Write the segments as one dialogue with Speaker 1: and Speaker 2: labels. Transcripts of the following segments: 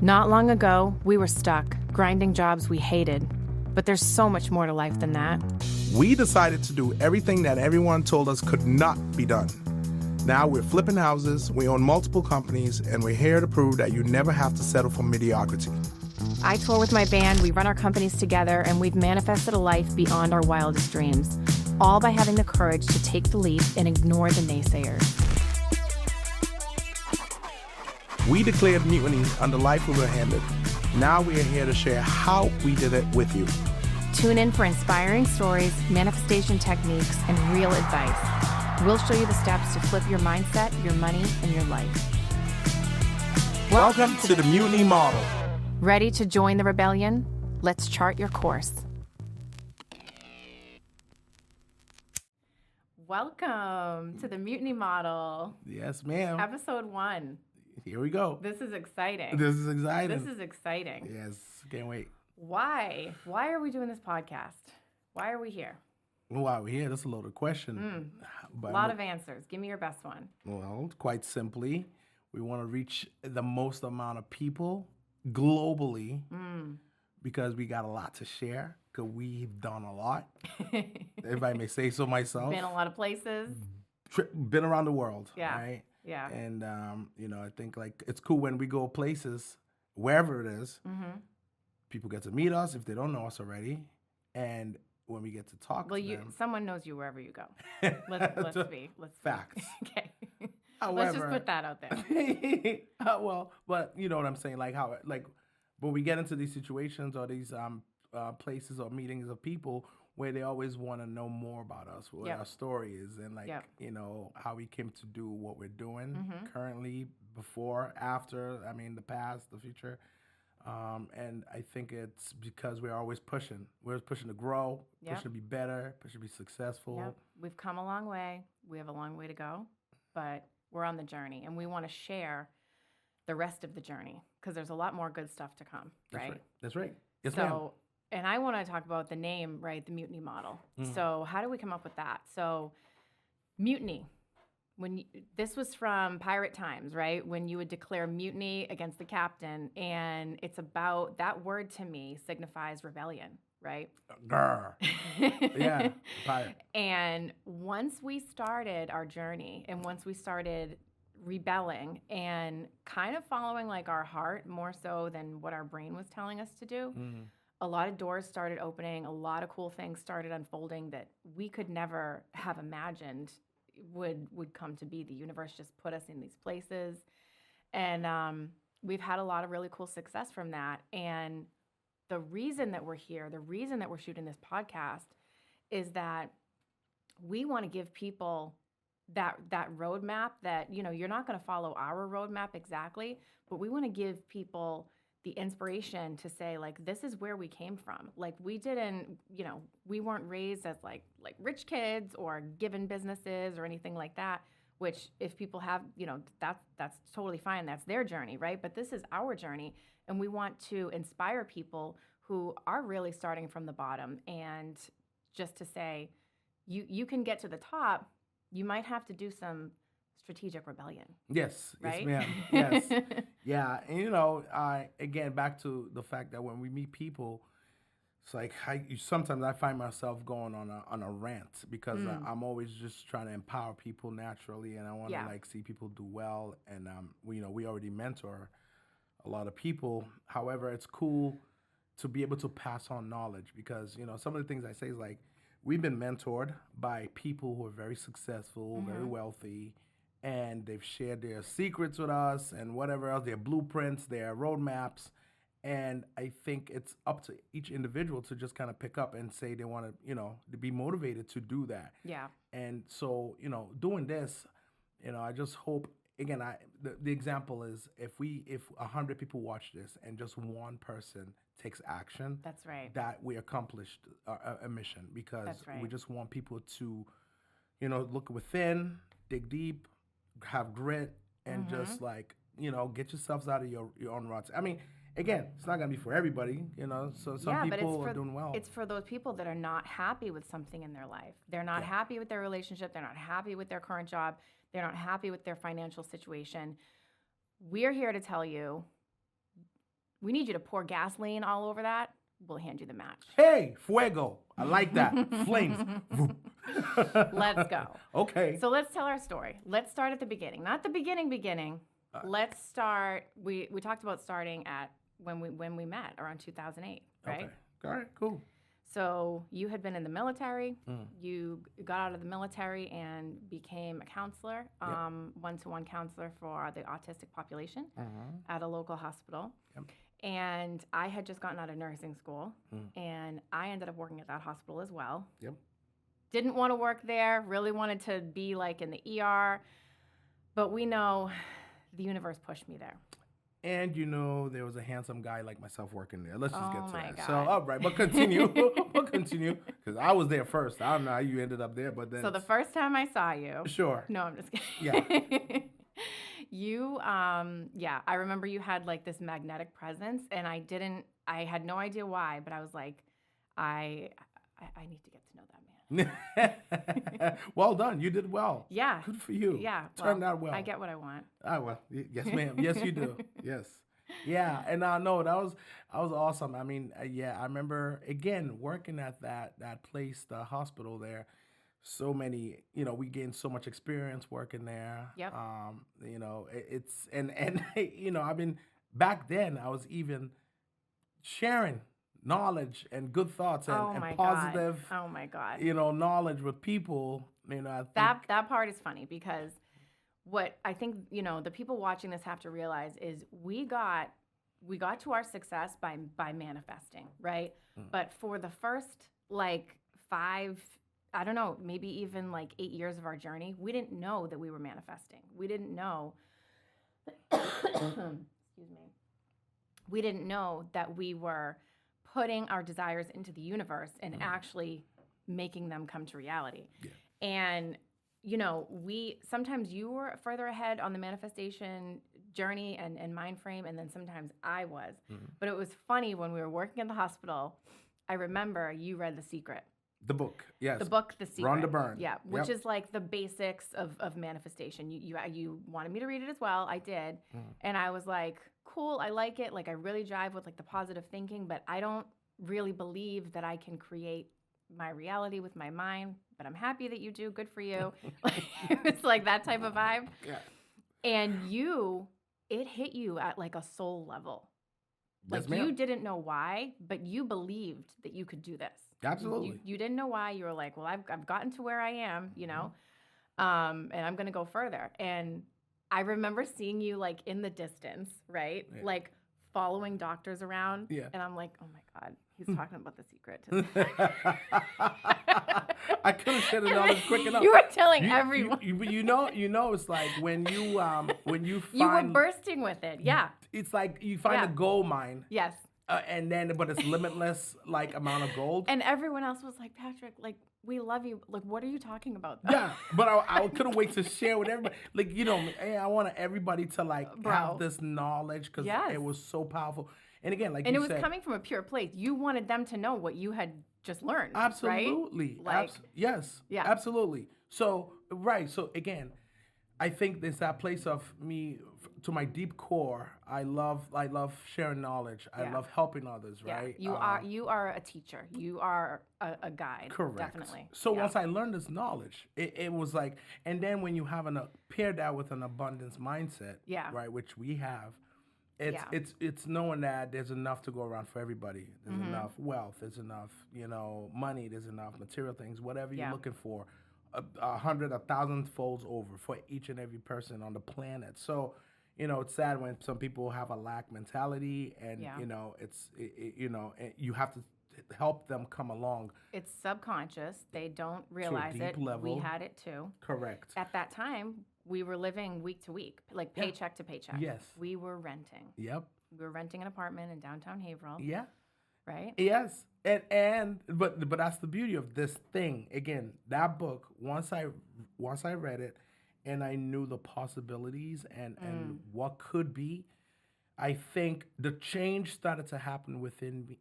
Speaker 1: Not long ago, we were stuck, grinding jobs we hated. But there's so much more to life than that.
Speaker 2: We decided to do everything that everyone told us could not be done. Now we're flipping houses, we own multiple companies, and we're here to prove that you never have to settle for mediocrity.
Speaker 1: I tour with my band, we run our companies together, and we've manifested a life beyond our wildest dreams, all by having the courage to take the leap and ignore the naysayers.
Speaker 2: We declared mutiny on the life we were handed. Now we are here to share how we did it with you.
Speaker 1: Tune in for inspiring stories, manifestation techniques, and real advice. We'll show you the steps to flip your mindset, your money, and your life.
Speaker 2: Welcome to the Mutiny Model.
Speaker 1: Ready to join the rebellion? Let's chart your course. Welcome to the Mutiny Model.
Speaker 2: Yes, ma'am.
Speaker 1: Episode 1.
Speaker 2: Here we go.
Speaker 1: This is exciting.
Speaker 2: This is exciting. Yes, can't wait.
Speaker 1: Why? Why are we doing this podcast? Why are we here?
Speaker 2: Why are we here? That's a loaded question.
Speaker 1: A lot of answers. Give me your best one.
Speaker 2: Well, quite simply, we want to reach the most amount of people globally because we got a lot to share, because we've done a lot. If I may say so myself.
Speaker 1: Been a lot of places.
Speaker 2: Been around the world,
Speaker 1: yeah.
Speaker 2: right?
Speaker 1: Yeah.
Speaker 2: And, I think like it's cool when we go places, wherever it is, people get to meet us if they don't know us already. And when we get to talk to them.
Speaker 1: Someone knows you wherever you go. Let's be.
Speaker 2: Facts.
Speaker 1: Okay.
Speaker 2: However,
Speaker 1: let's just put that out there.
Speaker 2: But you know what I'm saying? Like when we get into these situations or these places or meetings of people where they always want to know more about us, what our story is, and how we came to do what we're doing currently, before, after, the past, the future. And I think it's because we're always pushing. We're pushing to grow, pushing to be better, pushing to be successful.
Speaker 1: Yep. We've come a long way. We have a long way to go, but we're on the journey, and we want to share the rest of the journey because there's a lot more good stuff to come, right?
Speaker 2: That's right. Yes, ma'am.
Speaker 1: And I want to talk about the name, right? The Mutiny Model. So how do we come up with that? So mutiny. This was from pirate times, right? When you would declare mutiny against the captain, and it's about, that word to me signifies rebellion, right?
Speaker 2: Grr. Yeah, pirate.
Speaker 1: And once we started our journey, and once we started rebelling and kind of following like our heart more so than what our brain was telling us to do, a lot of doors started opening, a lot of cool things started unfolding that we could never have imagined would come to be. The universe just put us in these places. And we've had a lot of really cool success from that. And the reason that we're here, the reason that we're shooting this podcast is that we want to give people that roadmap that, you're not going to follow our roadmap exactly, but we want to give people the inspiration to say, like, this is where we came from. Like, we didn't, we weren't raised as like rich kids or given businesses or anything like that, which if people have, that's totally fine. That's their journey, right? But this is our journey. And we want to inspire people who are really starting from the bottom. And just to say, you can get to the top, you might have to do some strategic rebellion.
Speaker 2: Yes,
Speaker 1: right?
Speaker 2: Yes, ma'am. Yes. Yeah. And again, back to the fact that when we meet people, it's like sometimes I find myself going on a rant because I'm always just trying to empower people naturally, and I want to see people do well. And we already mentor a lot of people. However, it's cool to be able to pass on knowledge because some of the things I say is like we've been mentored by people who are very successful, very wealthy. And they've shared their secrets with us and whatever else, their blueprints, their roadmaps. And I think it's up to each individual to just kind of pick up and say they want to, to be motivated to do that.
Speaker 1: Yeah.
Speaker 2: And so, doing this, I just hope, again, the example is if 100 people watch this and just one person takes action,
Speaker 1: that's right,
Speaker 2: that we accomplished a mission because we just want people to, look within, dig deep, have grit, and just get yourselves out of your own ruts. Again, it's not gonna be for everybody, so some people are doing well.
Speaker 1: It's for those people that are not happy with something in their life. They're not happy with their relationship, they're not happy with their current job, they're not happy with their financial situation. We're here to tell you we need you to pour gasoline all over that. We'll hand you the match.
Speaker 2: Hey, fuego. I like that. Flames.
Speaker 1: Let's go.
Speaker 2: Okay.
Speaker 1: So let's tell our story. Let's start at the beginning. Not the beginning. Let's start. We talked about starting at when we met around 2008, right?
Speaker 2: Okay. All right, cool.
Speaker 1: So you had been in the military. You got out of the military and became a counselor, one-to-one counselor for the autistic population at a local hospital.
Speaker 2: Yep.
Speaker 1: And I had just gotten out of nursing school, and I ended up working at that hospital as well.
Speaker 2: Yep.
Speaker 1: Didn't want to work there, really wanted to be like in the ER, but we know the universe pushed me there.
Speaker 2: And there was a handsome guy like myself working there. Let's just get to that.
Speaker 1: God.
Speaker 2: So, all right, but continue. We'll continue. Because I was there first. I don't know how you ended up there, but then.
Speaker 1: So the first time I saw you.
Speaker 2: Sure.
Speaker 1: No, I'm just kidding.
Speaker 2: Yeah.
Speaker 1: You, I remember you had like this magnetic presence, and I had no idea why, but I was like, I need to get to know that man.
Speaker 2: Well done. You did well.
Speaker 1: Yeah.
Speaker 2: Good for you.
Speaker 1: Yeah.
Speaker 2: Turned out well.
Speaker 1: I get what I want.
Speaker 2: Well, yes, ma'am. Yes, you do. Yes. Yeah. And no, that was awesome. I mean, I remember again working at that place, the hospital there. So many, we gained so much experience working there.
Speaker 1: Yep.
Speaker 2: It's I've been back then. I was even sharing knowledge and good thoughts and positive.
Speaker 1: God. Oh my God.
Speaker 2: Knowledge with people. I think
Speaker 1: that part is funny because what I think the people watching this have to realize is we got to our success by manifesting, right? But for the first like 5. I don't know, maybe even like 8 years of our journey, we didn't know that we were manifesting. We didn't know, excuse me, we didn't know that we were putting our desires into the universe and actually making them come to reality.
Speaker 2: Yeah.
Speaker 1: And, sometimes you were further ahead on the manifestation journey and mind frame, and then sometimes I was. But it was funny when we were working in the hospital, I remember you read The Secret.
Speaker 2: The book, yes.
Speaker 1: The book, The Secret.
Speaker 2: Rhonda Byrne.
Speaker 1: Yeah, which is like the basics of manifestation. You wanted me to read it as well. I did. And I was like, cool, I like it. Like, I really jive with like the positive thinking, but I don't really believe that I can create my reality with my mind. But I'm happy that you do. Good for you. It was like that type of vibe.
Speaker 2: Yeah.
Speaker 1: And it hit you at like a soul level. Like,
Speaker 2: Yes,
Speaker 1: you didn't know why, but you believed that you could do this.
Speaker 2: Absolutely.
Speaker 1: You didn't know why. You were like, well, I've gotten to where I am, and I'm going to go further. And I remember seeing you like in the distance, right?
Speaker 2: Yeah.
Speaker 1: Like following doctors around.
Speaker 2: Yeah.
Speaker 1: And I'm like, oh my God, he's talking about The Secret. To
Speaker 2: I couldn't have said it all quick enough.
Speaker 1: You were telling everyone.
Speaker 2: It's like when you find
Speaker 1: You were bursting with it. Yeah.
Speaker 2: It's like you find a gold mine.
Speaker 1: Yes.
Speaker 2: But it's limitless, like amount of gold.
Speaker 1: And everyone else was like, Patrick, like, we love you. Like, what are you talking about?
Speaker 2: Yeah, but I couldn't wait to share with everybody. Like, I wanted everybody to like have this knowledge because it was so powerful. And again, like,
Speaker 1: and it was coming from a pure place. You wanted them to know what you had just learned.
Speaker 2: Absolutely.
Speaker 1: Right?
Speaker 2: Yes.
Speaker 1: Yeah.
Speaker 2: Absolutely. So So again, I think there's that place of me to my deep core. I love sharing knowledge. I love helping others. Right.
Speaker 1: You are a teacher. You are a guide.
Speaker 2: Correct.
Speaker 1: Definitely.
Speaker 2: So once I learned this knowledge, it was like, and then when you have pair that with an abundance mindset, right, which we have. It's knowing that there's enough to go around for everybody. There's enough wealth. There's enough, money. There's enough material things. Whatever you're looking for, 100, 1,000 folds over for each and every person on the planet. So, it's sad when some people have a lack mentality, and you have to help them come along.
Speaker 1: It's subconscious. They don't realize it.
Speaker 2: Level.
Speaker 1: We had it too.
Speaker 2: Correct.
Speaker 1: At that time, we were living week to week, like paycheck to paycheck.
Speaker 2: Yes.
Speaker 1: We were renting.
Speaker 2: Yep.
Speaker 1: We were renting an apartment in downtown Haverhill.
Speaker 2: Yeah.
Speaker 1: Right?
Speaker 2: Yes. But that's the beauty of this thing. Again, that book, once I read it and I knew the possibilities and what could be, I think the change started to happen within me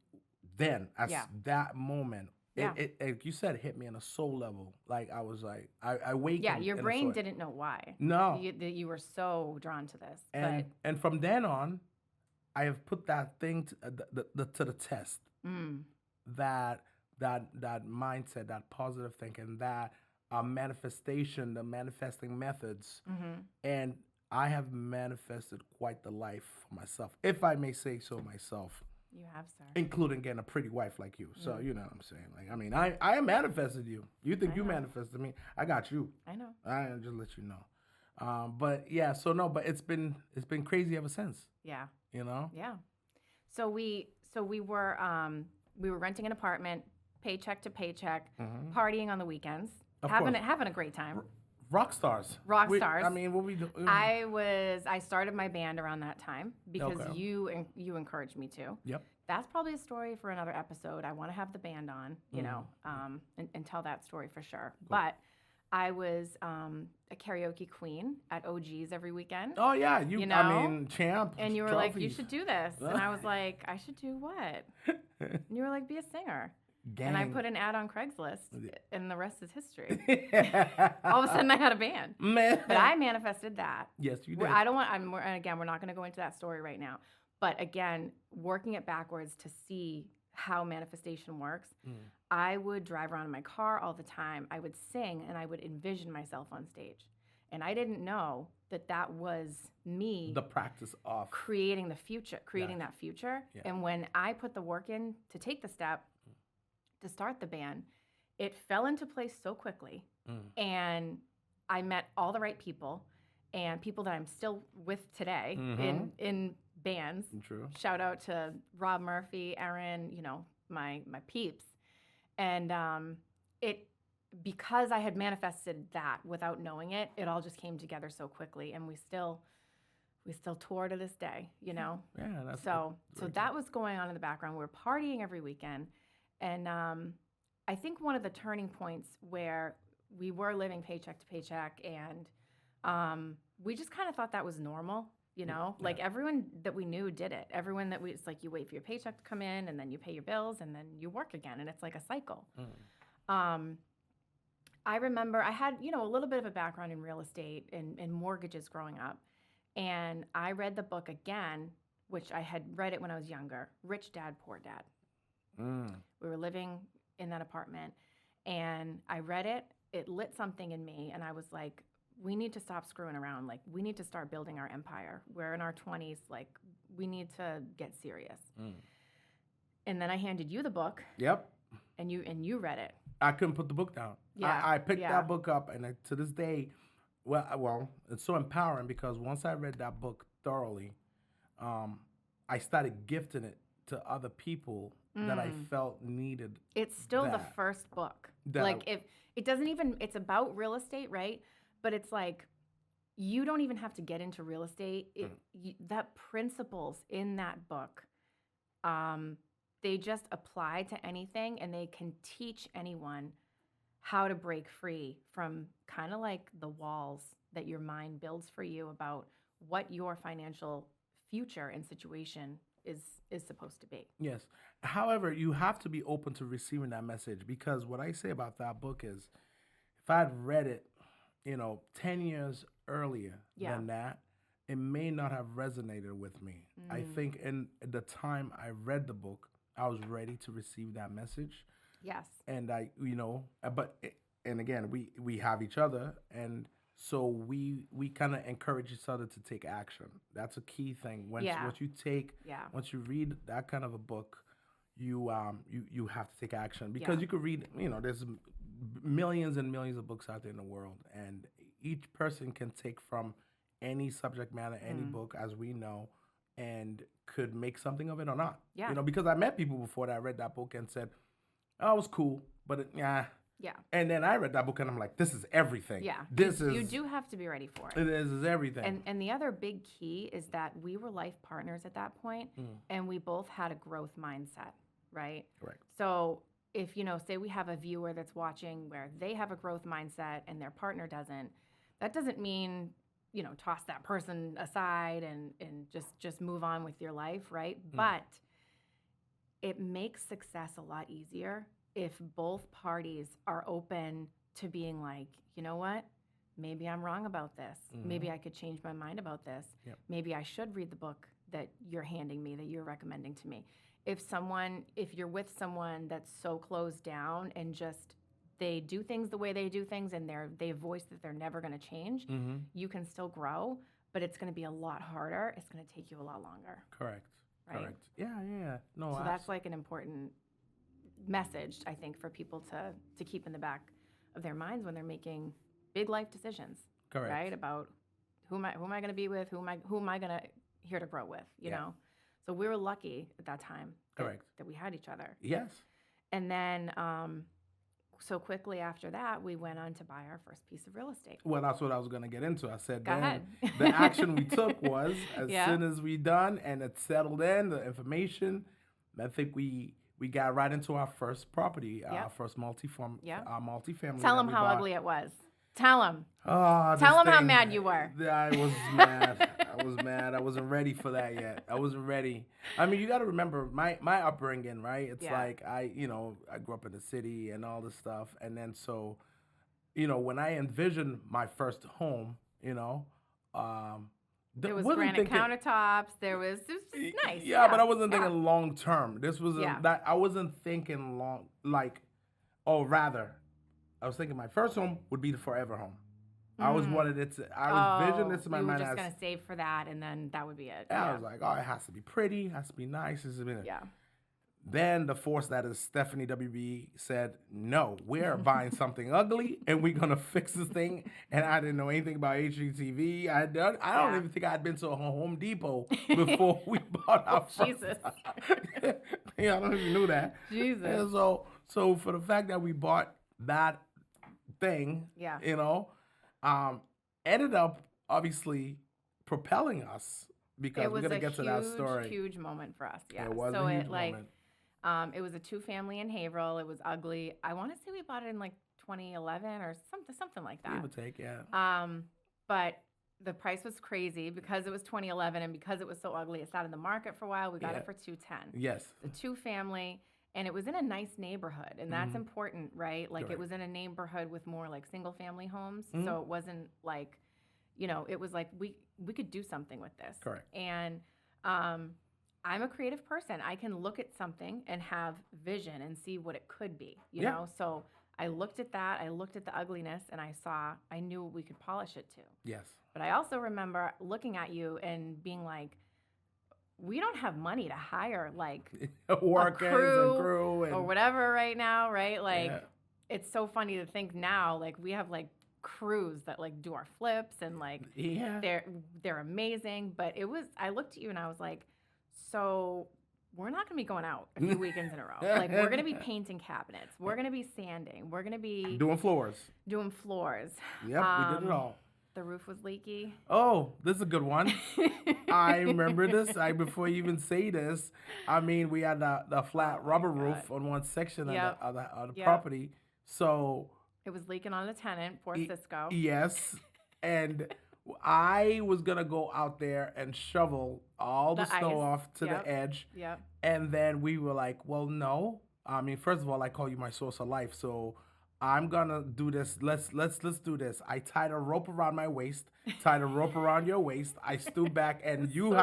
Speaker 2: then at that moment. It like you said, it hit me on a soul level. Like I was like, I awakened.
Speaker 1: Yeah, your brain didn't know why.
Speaker 2: No.
Speaker 1: You were so drawn to this.
Speaker 2: And from then on, I have put that thing to the test. That that mindset, that positive thinking, that manifestation, the manifesting methods, and I have manifested quite the life for myself, if I may say so myself.
Speaker 1: You have, sir.
Speaker 2: Including getting a pretty wife like you. So you know what I'm saying. Like, I mean, I manifested you. You think you manifested me? I got you.
Speaker 1: I know.
Speaker 2: I just let you know. But yeah, so no, but it's been crazy ever since.
Speaker 1: Yeah.
Speaker 2: You know.
Speaker 1: Yeah. So we were renting an apartment, paycheck to paycheck, partying on the weekends, having a great time.
Speaker 2: Rock stars.
Speaker 1: Stars.
Speaker 2: I mean, what we do?
Speaker 1: I started my band around that time because
Speaker 2: Okay.
Speaker 1: you encouraged me to.
Speaker 2: Yep.
Speaker 1: That's probably a story for another episode. I want to have the band on, you know, and tell that story for sure. Cool. But I was a karaoke queen at OG's every weekend.
Speaker 2: Oh yeah, you know? I mean, champ.
Speaker 1: And you were
Speaker 2: trophies.
Speaker 1: like, you should do this, and I was like, I should do what? And you were like, be a singer. Gang. And I put an ad on Craigslist, and the rest is history. All of a sudden, I had a band. Man. But I manifested that.
Speaker 2: Yes, you did.
Speaker 1: Again, we're not going to go into that story right now. But again, working it backwards to see how manifestation works, I would drive around in my car all the time. I would sing, and I would envision myself on stage. And I didn't know that was me.
Speaker 2: The practice of
Speaker 1: creating the future, that future. Yeah. And when I put the work in to take the step, to start the band, it fell into place so quickly. And I met all the right people and people that I'm still with today in bands.
Speaker 2: True.
Speaker 1: Shout out to Rob Murphy, Erin, you know, my peeps. And because I had manifested that without knowing it, it all just came together so quickly, and we still tour to this day, you know.
Speaker 2: Yeah, that's
Speaker 1: so that was going on in the background. We were partying every weekend. And I think one of the turning points where we were living paycheck to paycheck, and we just kind of thought that was normal, you know? Yeah. Like, everyone that we knew did it. Everyone that it's like, you wait for your paycheck to come in, and then you pay your bills, and then you work again, and it's like a cycle. I remember I had, you know, a little bit of a background in real estate and mortgages growing up, and I read the book again, which I had read it when I was younger, Rich Dad, Poor Dad. We were living in that apartment, and I read it. It lit something in me, and I was like, we need to stop screwing around. Like, we need to start building our empire. We're in our 20s. Like, we need to get serious. And then I handed you the book.
Speaker 2: Yep.
Speaker 1: And you read it.
Speaker 2: I couldn't put the book down. Yeah. I picked that book up, and to this day, well, it's so empowering because once I read that book thoroughly, I started gifting it to other people that I felt needed.
Speaker 1: It's still the first book. Like, if it doesn't even, it's about real estate, right? But it's like, you don't even have to get into real estate. That principles in that book, they just apply to anything, and they can teach anyone how to break free from kind of like the walls that your mind builds for you about what your financial future and situation is supposed to be.
Speaker 2: Yes. However, you have to be open to receiving that message, because what I say about that book is, if I'd read it, 10 years earlier than that, it may not have resonated with me. I think in the time I read the book, I was ready to receive that message.
Speaker 1: Yes.
Speaker 2: And and again, we have each other, and so we kind of encourage each other to take action. That's a key thing. Once you read that kind of a book, you have to take action, because you could read, there's millions and millions of books out there in the world, and each person can take from any subject matter, any book, as we know, and could make something of it or not. Yeah. Because I met people before that read that book and said, "Oh, it was cool, but yeah." And then I read that book and I'm like, this is everything. Yeah.
Speaker 1: You do have to be ready for it.
Speaker 2: It is everything.
Speaker 1: And the other big key is that we were life partners at that point, and we both had a growth mindset, right?
Speaker 2: Correct.
Speaker 1: So if, say we have a viewer that's watching where they have a growth mindset and their partner doesn't, that doesn't mean, toss that person aside and just move on with your life, right? But it makes success a lot easier if both parties are open to being like, you know what? Maybe I'm wrong about this. Maybe I could change my mind about this. Yep. Maybe I should read the book that you're handing me, that you're recommending to me. If you're with someone that's so closed down and just they do things the way they do things and they voice that they're never going to change, you can still grow, but it's going to be a lot harder. It's going to take you a lot longer.
Speaker 2: Correct.
Speaker 1: Right?
Speaker 2: Correct. Yeah. No.
Speaker 1: So that's like an important message, I think, for people to keep in the back of their minds when they're making big life decisions.
Speaker 2: Correct.
Speaker 1: Right? About who am I going to be with? Who am I going to here to grow with? You know. So we were lucky at that time.
Speaker 2: Correct.
Speaker 1: That we had each other.
Speaker 2: Yes.
Speaker 1: And then, so quickly after that, we went on to buy our first piece of real estate.
Speaker 2: Well, that's what I was going to get into. I said,
Speaker 1: Go ahead.
Speaker 2: The action we took was as soon as we done and it settled in, the information, I think we got right into our first property, our first multifamily.
Speaker 1: Tell them how ugly it was. Tell them.
Speaker 2: Oh,
Speaker 1: Tell them how mad you were.
Speaker 2: I was mad. I was mad. I wasn't ready for that yet. I wasn't ready. I mean, you got to remember my upbringing, right? It's like I grew up in the city and all this stuff. And then so, when I envisioned my first home,
Speaker 1: there was granite countertops. It was nice.
Speaker 2: Yeah, but I wasn't thinking long term. This was that I wasn't thinking long, rather. I was thinking my first home would be the forever home. I was wanted it to. I was visioning this in my mind.
Speaker 1: You were just gonna save for that, and then that would be it.
Speaker 2: I was like, it has to be pretty, it has to be nice. Then the force that is Stephanie WB said, no, we're buying something ugly, and we're gonna fix this thing. And I didn't know anything about HGTV. I don't even think I'd been to a Home Depot before we bought our first.
Speaker 1: Jesus.
Speaker 2: I don't even know that.
Speaker 1: Jesus.
Speaker 2: And so for the fact that we bought that thing, ended up obviously propelling us because we're gonna get to that story.
Speaker 1: It was a huge moment for us. Yeah,
Speaker 2: it was a huge moment.
Speaker 1: It was a 2-family in Haverhill. It was ugly. I want to say we bought it in 2011 or something like that.
Speaker 2: Give or take, yeah.
Speaker 1: But the price was crazy because it was 2011 and because it was so ugly. It sat in the market for a while. We got it for $210.
Speaker 2: Yes.
Speaker 1: The 2-family. And it was in a nice neighborhood, and that's important, right? It was in a neighborhood with more single-family homes, so it wasn't it was we could do something with this.
Speaker 2: Correct.
Speaker 1: And I'm a creative person. I can look at something and have vision and see what it could be, you know? So I looked at that, I looked at the ugliness, and I knew we could polish it to.
Speaker 2: Yes.
Speaker 1: But I also remember looking at you and being like, we don't have money to hire a crew or whatever right now, right? It's so funny to think now, we have crews that do our flips and they're amazing. But I looked at you and I was like, so we're not going to be going out a few weekends in a row. We're going to be painting cabinets. We're going to be sanding. We're going to be
Speaker 2: doing floors.
Speaker 1: Yep, we did it all. The roof was leaky.
Speaker 2: Oh, this is a good one. I remember this. Before you even say this, we had the flat rubber roof on one section of the property. So
Speaker 1: it was leaking on the tenant, poor Cisco.
Speaker 2: Yes. And I was going to go out there and shovel all the snow off to the edge.
Speaker 1: Yep.
Speaker 2: And then we were like, well, no. First of all, I call you my source of life. So I'm gonna do this. Let's do this. I tied a rope around my waist, tied a rope around your waist. I stood back and you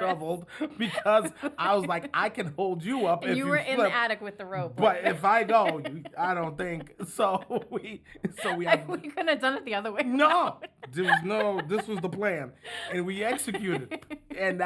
Speaker 2: shoveled because I was like, I can hold you up.
Speaker 1: And
Speaker 2: if
Speaker 1: you were
Speaker 2: flip.
Speaker 1: In the attic with the rope.
Speaker 2: But if I go, I don't think so. We
Speaker 1: couldn't have done it the other way.
Speaker 2: No, this was the plan, and we executed. And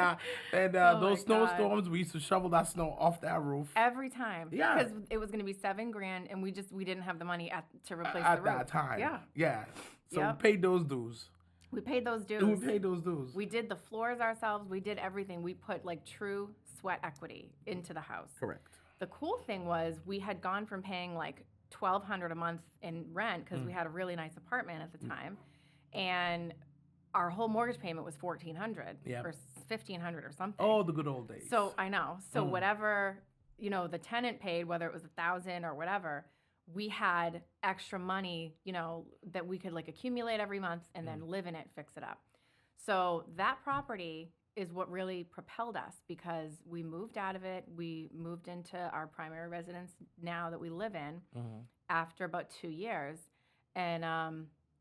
Speaker 2: those snowstorms, we used to shovel that snow off that roof
Speaker 1: every time.
Speaker 2: Yeah,
Speaker 1: because it was going to be $7,000, and we didn't have the money to replace the roof
Speaker 2: at that time. Yeah. So we paid those dues.
Speaker 1: We paid those dues. We did the floors ourselves. We did everything. We put true sweat equity into the house.
Speaker 2: Correct.
Speaker 1: The cool thing was we had gone from paying $1,200 a month in rent because we had a really nice apartment at the time, and our whole mortgage payment was $1,400 or $1,500 or something.
Speaker 2: Oh, the good old days.
Speaker 1: So I know. So whatever the tenant paid, whether it was $1,000 or whatever, we had extra money, that we could accumulate every month and then live in it, fix it up. So that property is what really propelled us because we moved out of it. We moved into our primary residence now that we live in after about 2 years. And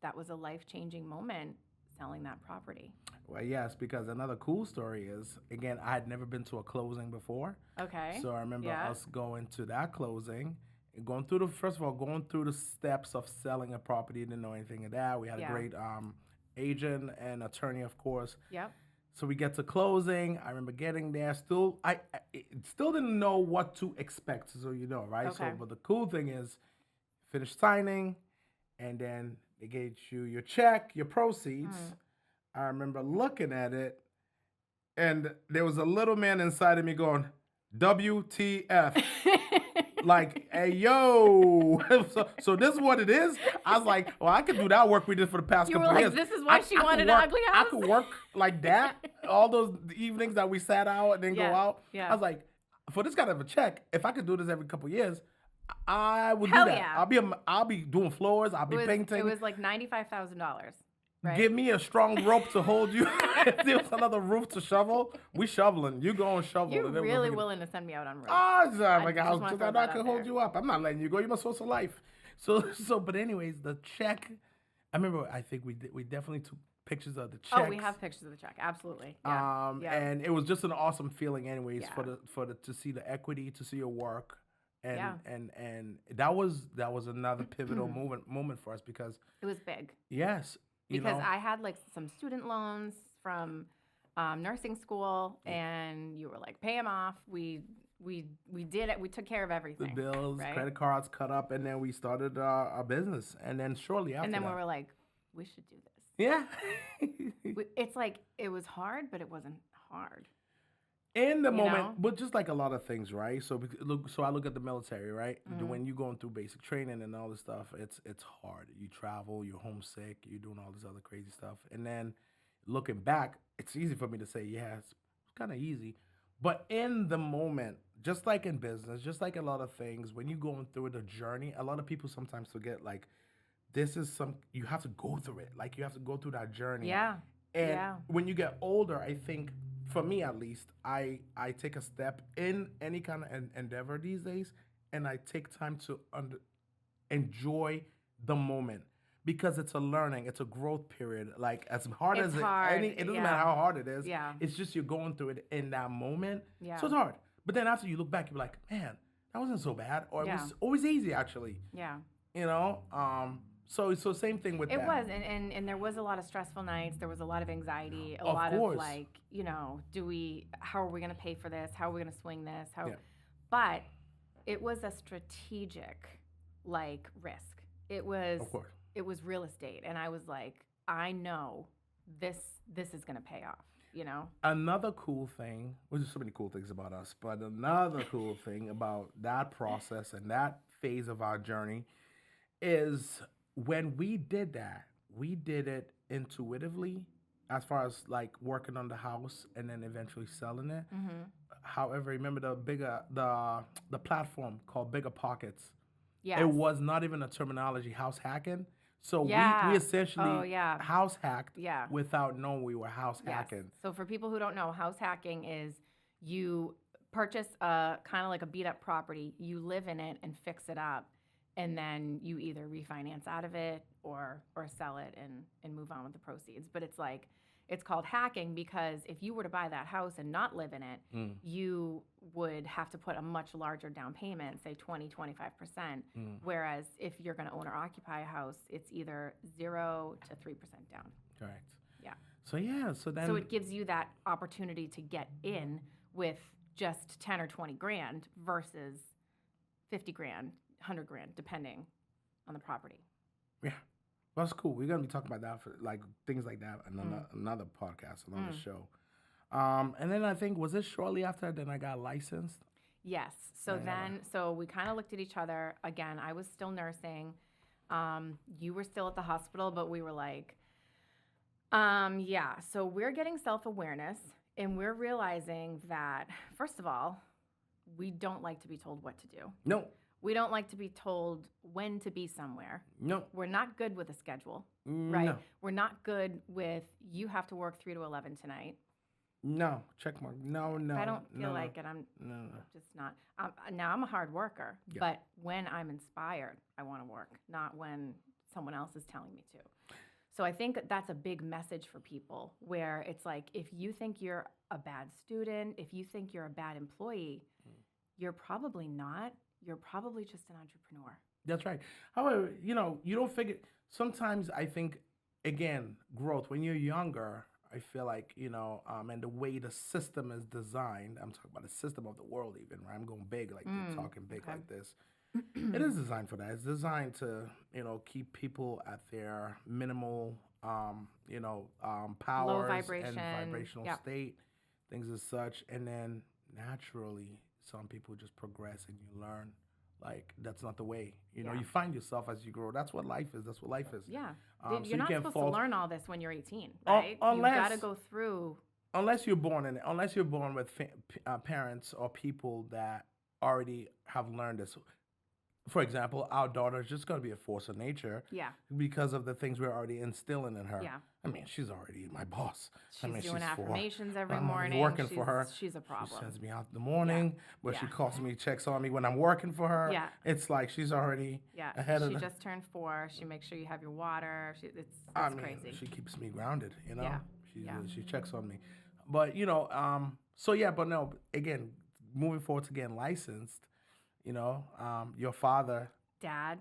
Speaker 1: that was a life-changing moment selling that property.
Speaker 2: Well, yes, because another cool story is, again, I had never been to a closing before.
Speaker 1: Okay.
Speaker 2: So I remember us going to that closing, and going through first of all, going through the steps of selling a property. Didn't know anything of that. We had a great agent and attorney, of course.
Speaker 1: Yep.
Speaker 2: So we get to closing. I remember getting there. Still, I still didn't know what to expect. So right.
Speaker 1: Okay.
Speaker 2: So, but the cool thing is, finish signing, and then they gave you your check, your proceeds. I remember looking at it, and there was a little man inside of me going, WTF. Like, hey, yo. so this is what it is? I was like, well, I could do that work we did for the past couple of years.
Speaker 1: This is why she wanted an ugly house?
Speaker 2: I could work like that all those evenings that we sat out and then go out.
Speaker 1: Yeah.
Speaker 2: I was like, for this kind of a check, if I could do this every couple of years, I would
Speaker 1: Hell
Speaker 2: do that.
Speaker 1: yeah.
Speaker 2: I'll be doing floors. I'll be painting.
Speaker 1: It was like $95,000. Right?
Speaker 2: Give me a strong rope to hold you. If there was another roof to shovel, we shoveling. You go and shovel.
Speaker 1: You're really willing to send me out on roofs.
Speaker 2: Oh, my God. I can hold
Speaker 1: there.
Speaker 2: you up. I'm not letting you go. You're my source of life. So, but anyways, the check. I remember. I think we definitely took pictures of the check.
Speaker 1: Oh, we have pictures of the check. Absolutely. Yeah.
Speaker 2: And it was just an awesome feeling, anyways, for the to see the equity, to see your work. And that was another pivotal moment for us because
Speaker 1: it was big.
Speaker 2: Yes.
Speaker 1: Because I had like some student loans from nursing school, and you were like, pay them off. We did it. We took care of everything.
Speaker 2: The bills,
Speaker 1: right?
Speaker 2: credit cards cut up, and then we started our business. And then shortly after,
Speaker 1: and then we were like, we should do this.
Speaker 2: Yeah.
Speaker 1: It's like it was hard, but it wasn't hard.
Speaker 2: In the moment, but just like a lot of things, right? So I look at the military, right? When you're going through basic training and all this stuff, it's hard. You travel, you're homesick, you're doing all this other crazy stuff. And then looking back, it's easy for me to say, yeah, it's kind of easy. But in the moment, just like in business, just like a lot of things, when you're going through the journey, a lot of people sometimes forget, like, you have to go through it. Like, you have to go through that journey.
Speaker 1: Yeah.
Speaker 2: And when you get older, I think, for me at least, I take a step in any kind of endeavor these days, and I take time to enjoy the moment because it's a learning, it's a growth period. Like as hard as it doesn't matter how hard it is. Yeah. It's just you're going through it in that moment. Yeah. So it's hard. But then after you look back, you're like, man, that wasn't so bad, or it was always easy actually. Yeah. So same thing with that.
Speaker 1: It was, and there was a lot of stressful nights. There was a lot of anxiety, a lot of like, how are we going to pay for this? How are we going to swing this? But it was a strategic, like, risk. It was real estate, and I was like, I know this is going to pay off.
Speaker 2: Another cool thing, well, there's so many cool things about us, but another cool thing about that process and that phase of our journey is when we did that, we did it intuitively as far as like working on the house and then eventually selling it. Mm-hmm. However, remember the platform called Bigger Pockets. Yes. It was not even a terminology, house hacking. So we essentially house hacked without knowing we were house hacking.
Speaker 1: So for people who don't know, house hacking is you purchase a kind of like a beat up property, you live in it and fix it up, and then you either refinance out of it or sell it and move on with the proceeds. But it's called hacking because if you were to buy that house and not live in it, you would have to put a much larger down payment, say 20, 25%. Whereas if you're going to own or occupy a house, it's either 0 to 3% down. Correct. Yeah. So it gives you that opportunity to get in with just 10 or 20 grand versus 50 grand. 100 grand, depending on the property.
Speaker 2: Yeah, well, that's cool. We're gonna be talking about that for like things like that in another podcast, another show. And then I think was it shortly after then I got licensed.
Speaker 1: Yes. So we kind of looked at each other again. I was still nursing. You were still at the hospital, but we were like, So we're getting self-awareness, and we're realizing that first of all, we don't like to be told what to do. No. We don't like to be told when to be somewhere. No. We're not good with a schedule, right? No. We're not good with, you have to work 3 to 11 tonight.
Speaker 2: No. Check mark. No.
Speaker 1: I don't feel like it. I'm just not. Now, I'm a hard worker, but when I'm inspired, I want to work, not when someone else is telling me to. So I think that's a big message for people where it's like, if you think you're a bad student, if you think you're a bad employee, you're probably not. You're probably just an entrepreneur.
Speaker 2: That's right. However, you know, you don't figure. Sometimes I think, again, growth. When you're younger, I feel like, you know, and the way the system is designed. I'm talking about the system of the world, even. Right? I'm going big, like talking big
Speaker 1: okay.
Speaker 2: like this. It is designed for that. It's designed to, you know, keep people at their minimal, powers
Speaker 1: vibration.
Speaker 2: and vibrational
Speaker 1: Yep.
Speaker 2: state, things as such, and then naturally, some people just progress and you learn. Like that's not the way. You know,
Speaker 1: Yeah.
Speaker 2: you find yourself as you grow. That's what life is. That's what life is.
Speaker 1: Yeah.
Speaker 2: So
Speaker 1: You're not
Speaker 2: can't
Speaker 1: supposed to learn all this when you're 18,
Speaker 2: Un-
Speaker 1: right? You've got to
Speaker 2: unless-
Speaker 1: go through.
Speaker 2: unless you're born in it. Unless you're born with parents or people that already have learned this. For example, our daughter is just going to be a force of nature
Speaker 1: Yeah.
Speaker 2: because of the things we're already instilling in her.
Speaker 1: Yeah.
Speaker 2: I mean, she's already my boss.
Speaker 1: She's doing
Speaker 2: she's
Speaker 1: affirmations every
Speaker 2: I'm already
Speaker 1: morning.
Speaker 2: working for her.
Speaker 1: She's a
Speaker 2: She
Speaker 1: problem.
Speaker 2: sends me out in the morning, but she
Speaker 1: Yeah.
Speaker 2: calls me, checks on me when I'm working for her.
Speaker 1: Yeah.
Speaker 2: It's like she's already
Speaker 1: Yeah.
Speaker 2: ahead of
Speaker 1: She
Speaker 2: the...
Speaker 1: just turned 4. She makes sure you have your water. It's
Speaker 2: I mean,
Speaker 1: crazy.
Speaker 2: she keeps me grounded, you know?
Speaker 1: Yeah.
Speaker 2: She checks on me. But, you know, so yeah, but no, again, moving forward to getting licensed, you know, your father...
Speaker 1: Dad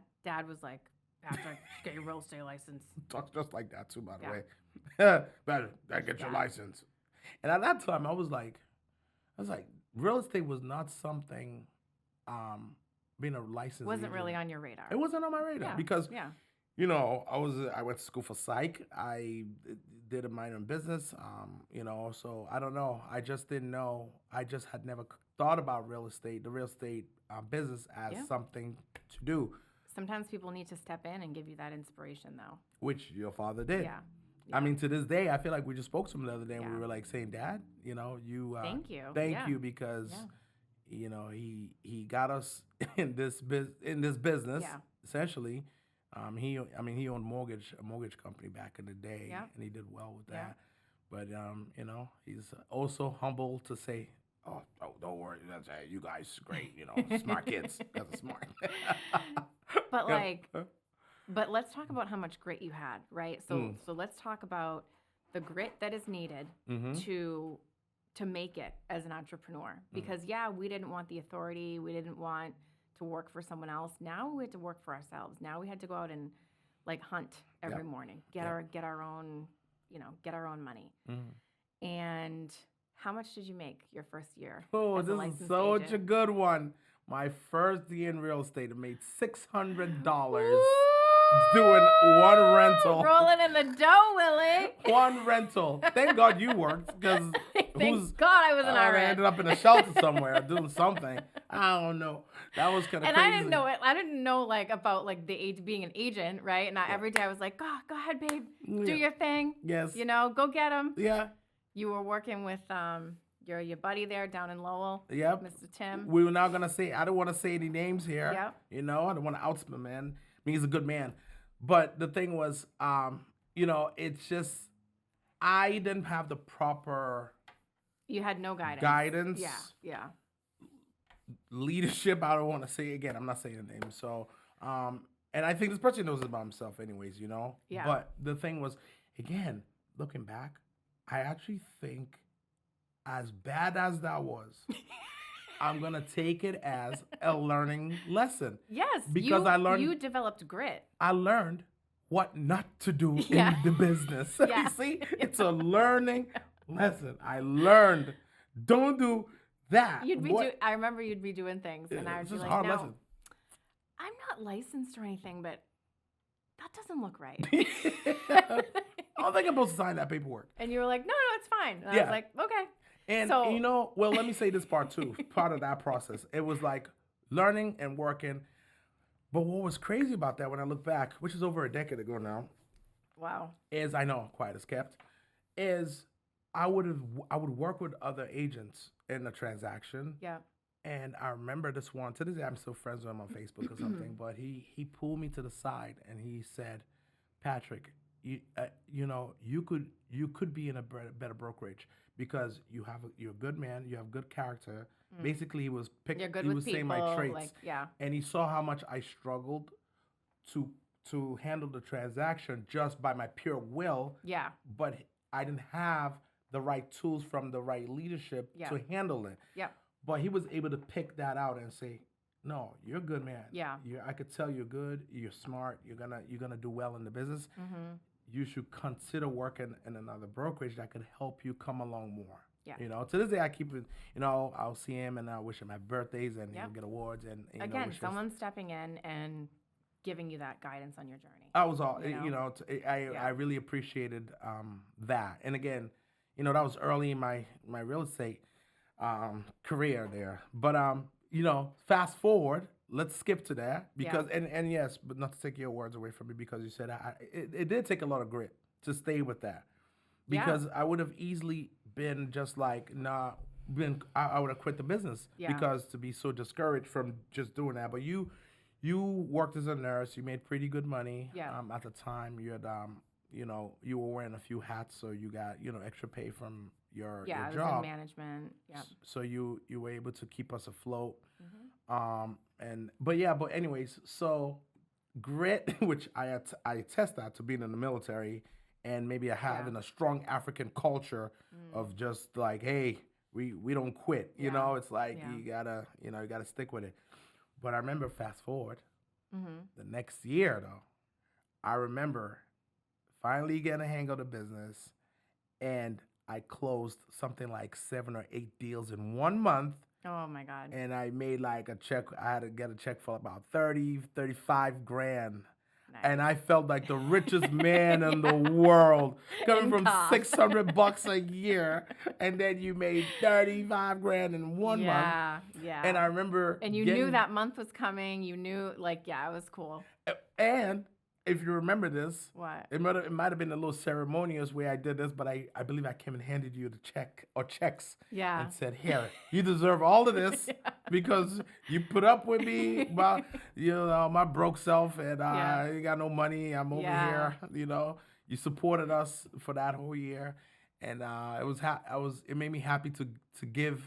Speaker 1: was like, Patrick, get your real estate license.
Speaker 2: Talks just like that too, by the
Speaker 1: Yeah.
Speaker 2: way. Better get your
Speaker 1: Yeah.
Speaker 2: license. And at that time, I was like, real estate was not something. Being a licensed
Speaker 1: Wasn't
Speaker 2: agent,
Speaker 1: really on your radar.
Speaker 2: It wasn't on my radar
Speaker 1: Yeah.
Speaker 2: because
Speaker 1: Yeah.
Speaker 2: you know I went to school for psych. I did a minor in business. You know, so I don't know. I just didn't know. I just had never thought about the real estate business as
Speaker 1: Yeah.
Speaker 2: something to do,
Speaker 1: Sometimes people need to step in and give you that inspiration, though.
Speaker 2: which your father did.
Speaker 1: Yeah.
Speaker 2: I mean, to this day, I feel like we just spoke to him the other day, and we
Speaker 1: Yeah.
Speaker 2: were like saying, "Dad, you know,
Speaker 1: Thank you.
Speaker 2: thank
Speaker 1: Yeah.
Speaker 2: you because,
Speaker 1: Yeah.
Speaker 2: you know, he got us in this business
Speaker 1: Yeah.
Speaker 2: essentially. He owned a mortgage company back in the day,
Speaker 1: Yeah.
Speaker 2: and he did well with
Speaker 1: Yeah.
Speaker 2: that. But you know, he's also humble to say, "Oh, don't worry, that's you guys great, you know, smart kids, guys are smart."
Speaker 1: But
Speaker 2: Yeah.
Speaker 1: like, but let's talk about how much grit you had, right? So let's talk about the grit that is needed
Speaker 2: Mhm.
Speaker 1: to make it as an entrepreneur. Because yeah, we didn't want the authority, we didn't want to work for someone else. Now we had to work for ourselves. Now we had to go out and like hunt every
Speaker 2: Yep.
Speaker 1: morning, get our own, get our own money.
Speaker 2: Mhm.
Speaker 1: And how much did you make your first year?
Speaker 2: Oh,
Speaker 1: as a
Speaker 2: this is
Speaker 1: licensed
Speaker 2: such
Speaker 1: agent?
Speaker 2: a good one. My first year in real estate, I made $600 doing one rental.
Speaker 1: Rolling in the dough, Willie.
Speaker 2: One rental. Thank God you worked, because
Speaker 1: Thank God I was an
Speaker 2: I
Speaker 1: RN.
Speaker 2: ended up in a shelter somewhere doing something. I don't know. That was kind of
Speaker 1: And
Speaker 2: crazy.
Speaker 1: I didn't know it. I didn't know like about like the age being an agent, right? And every day I was like, go ahead, babe, do
Speaker 2: Yeah.
Speaker 1: your thing.
Speaker 2: Yes.
Speaker 1: Go get them.
Speaker 2: Yeah.
Speaker 1: You were working with your buddy there down in Lowell,
Speaker 2: Yep.
Speaker 1: Mr. Tim.
Speaker 2: We were not gonna say. I don't want to say any names here.
Speaker 1: Yep.
Speaker 2: You know, I don't want to out my man. I mean, he's a good man. But the thing was, you know, it's just I didn't have the proper
Speaker 1: You had no guidance.
Speaker 2: guidance.
Speaker 1: Yeah.
Speaker 2: Leadership. I don't want to say again. I'm not saying the name. So, and I think this person knows about himself, anyways. You know.
Speaker 1: Yeah.
Speaker 2: But the thing was, again, looking back, I actually think, as bad as that was, I'm gonna take it as a learning lesson.
Speaker 1: Yes.
Speaker 2: Because I learned-
Speaker 1: you developed grit.
Speaker 2: I learned what not to do
Speaker 1: Yeah.
Speaker 2: in the business.
Speaker 1: Yeah.
Speaker 2: You see, it's a learning lesson. I learned, don't do that.
Speaker 1: I remember you'd be doing things, and I would
Speaker 2: It's
Speaker 1: be
Speaker 2: just
Speaker 1: like,
Speaker 2: a hard
Speaker 1: no,
Speaker 2: lesson.
Speaker 1: I'm not licensed or anything, but that doesn't look right.
Speaker 2: I don't think I'm supposed to sign that paperwork.
Speaker 1: And you were like, no, it's fine. And I
Speaker 2: Yeah.
Speaker 1: was like, okay.
Speaker 2: And
Speaker 1: So-
Speaker 2: you know, well, let me say this part too. Part of that process, it was like learning and working. But what was crazy about that when I look back, which is over a decade ago now,
Speaker 1: Wow.
Speaker 2: is I know quiet as kept, is I would work with other agents in a transaction.
Speaker 1: Yeah.
Speaker 2: And I remember this one, to this day I'm still friends with him on Facebook or something, but he pulled me to the side and he said, Patrick, you know, you could be in a better brokerage because you're a good man, you have good character. Basically, he was
Speaker 1: You're good
Speaker 2: he
Speaker 1: with
Speaker 2: was
Speaker 1: people.
Speaker 2: saying my traits,
Speaker 1: Like, yeah.
Speaker 2: and he saw how much I struggled to to handle the transaction just by my pure will.
Speaker 1: Yeah.
Speaker 2: But I didn't have the right tools from the right leadership to handle it.
Speaker 1: Yep.
Speaker 2: But he was able to pick that out and say, "No, you're a good man.
Speaker 1: Yeah.
Speaker 2: I could tell you're good. You're smart. You're gonna do well in the business.
Speaker 1: Mm-hmm.
Speaker 2: You should consider working in another brokerage that could help you come along more."
Speaker 1: Yeah.
Speaker 2: You know, to this day I keep it. You know, I'll see him and I wish him happy birthdays and he'll get awards and
Speaker 1: again, someone stepping in and giving you that guidance on your journey.
Speaker 2: I was all I really appreciated that. And again, you know, that was early in my real estate career there. But you know, fast forward, let's skip to that because and yes, but not to take your words away from me because you said it did take a lot of grit to stay with that. Because I would have easily been just like, I would have quit the business because to be so discouraged from just doing that. But you worked as a nurse, you made pretty good money. At the time you had you know, you were wearing a few hats, so you got, you know, extra pay from your
Speaker 1: I
Speaker 2: job.
Speaker 1: was in management. Yeah.
Speaker 2: So you were able to keep us afloat. Mm-hmm. But anyways, so grit, which I attest that to being in the military and maybe having a strong African culture of just like, hey, we don't quit. You know, it's like you gotta stick with it. But I remember fast forward the next year though, I remember finally getting a hang of the business, and I closed something like 7 or 8 deals in 1 month.
Speaker 1: Oh my God.
Speaker 2: And I made like a check. I had to get a check for about 35 grand. Nice. And I felt like the richest man in the world, coming from $600 a year, and then you made 35 grand in 1 month.
Speaker 1: Yeah.
Speaker 2: And I remember,
Speaker 1: and you knew that month was coming. You knew, like, it was cool.
Speaker 2: And if you remember this,
Speaker 1: what?
Speaker 2: It might have been a little ceremonious way I did this, but I believe I came and handed you the check or checks.
Speaker 1: Yeah.
Speaker 2: And said, "Here, you deserve all of this because you put up with me, my broke self, and you got no money. I'm over here. You know, you supported us for that whole year, and it made me happy to give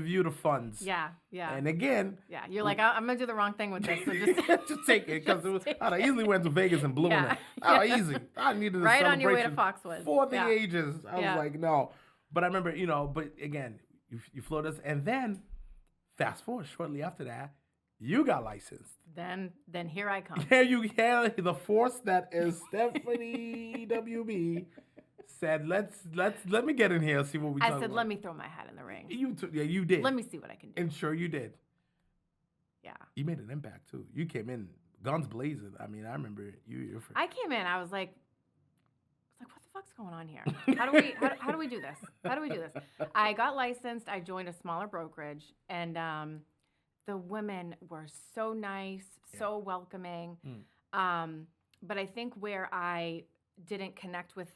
Speaker 2: you the funds.
Speaker 1: Yeah.
Speaker 2: And again,
Speaker 1: you're like, I'm gonna do the wrong thing with this, so
Speaker 2: just take it because I easily went to Vegas and blew on it. Oh, easy. I needed a
Speaker 1: right
Speaker 2: celebration
Speaker 1: on your way to Foxwoods
Speaker 2: for the ages. I was like, no, but I remember, you know, but again, you float us, and then fast forward shortly after that, you got licensed.
Speaker 1: Then here I come.
Speaker 2: There you have the force that is Stephanie WB. Said, let me get in here and see what we talking about.
Speaker 1: I said, let me throw my hat in the ring.
Speaker 2: You did.
Speaker 1: Let me see what I can do.
Speaker 2: And sure you did.
Speaker 1: Yeah.
Speaker 2: You made an impact too. You came in guns blazing. I mean, I remember you.
Speaker 1: I came in. I was like, what the fuck's going on here? How do we do this? How do we do this? I got licensed. I joined a smaller brokerage, and the women were so nice, so welcoming. But I think where I didn't connect with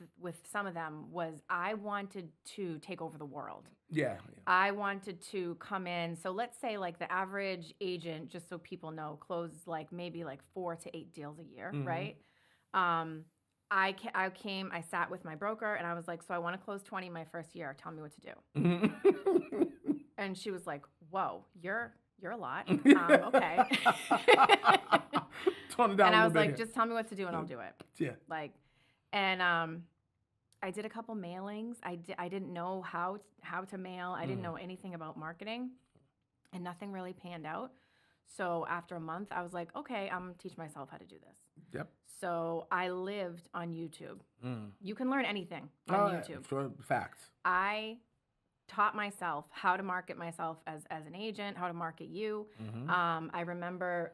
Speaker 1: some of them was I wanted to take over the world.
Speaker 2: Yeah.
Speaker 1: I wanted to come in. So let's say like the average agent, just so people know, closes like maybe like 4 to 8 deals a year, right? I came, I sat with my broker and I was like, so I want to close 20 my first year. Tell me what to do. And she was like, whoa, you're a lot. Okay. And I was like, just tell me what to do and I'll do it.
Speaker 2: Yeah.
Speaker 1: Like, and I did a couple mailings. I didn't know how to mail. I didn't know anything about marketing, and nothing really panned out. So after a month, I was like, okay, I'm gonna teach myself how to do this.
Speaker 2: Yep.
Speaker 1: So I lived on YouTube. You can learn anything on YouTube.
Speaker 2: Sure, facts.
Speaker 1: I taught myself how to market myself as an agent, how to market you. I remember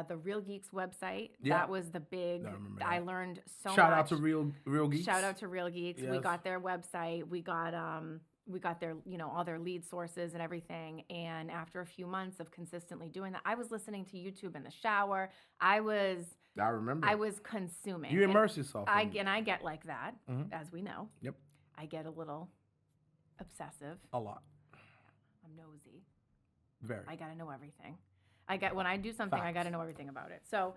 Speaker 1: the Real Geeks website. Yeah. That was the big. I learned so much.
Speaker 2: Shout out to Real Geeks.
Speaker 1: Shout out to Real Geeks. Yes. We got their website. We got their, you know, all their lead sources and everything. And after a few months of consistently doing that, I was listening to YouTube in the shower. I remember. I was consuming.
Speaker 2: You immerse yourself.
Speaker 1: I get like that, as we know.
Speaker 2: Yep.
Speaker 1: I get a little obsessive.
Speaker 2: A lot.
Speaker 1: I'm nosy.
Speaker 2: Very.
Speaker 1: I gotta know everything. When I do something, I got to know everything about it. So,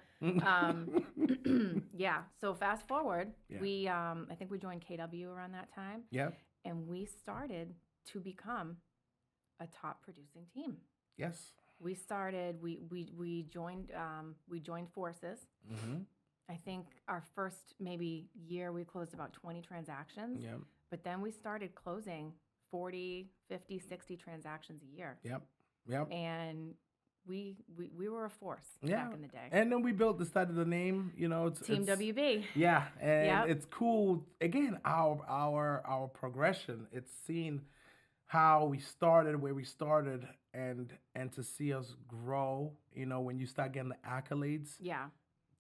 Speaker 1: yeah. So fast forward, we, I think we joined KW around that time.
Speaker 2: Yeah.
Speaker 1: And we started to become a top producing team.
Speaker 2: Yes.
Speaker 1: We started. We joined forces, I think our first maybe year we closed about 20 transactions.
Speaker 2: Yep.
Speaker 1: But then we started closing 40, 50, 60 transactions a year.
Speaker 2: Yep. Yep.
Speaker 1: And we were a force
Speaker 2: Yeah.
Speaker 1: back in the day.
Speaker 2: And then we started the name, it's
Speaker 1: Team WB.
Speaker 2: Yeah, and
Speaker 1: Yep.
Speaker 2: it's cool. Again, our progression. It's seeing how we started, where we started, and to see us grow. When you start getting the accolades.
Speaker 1: Yeah.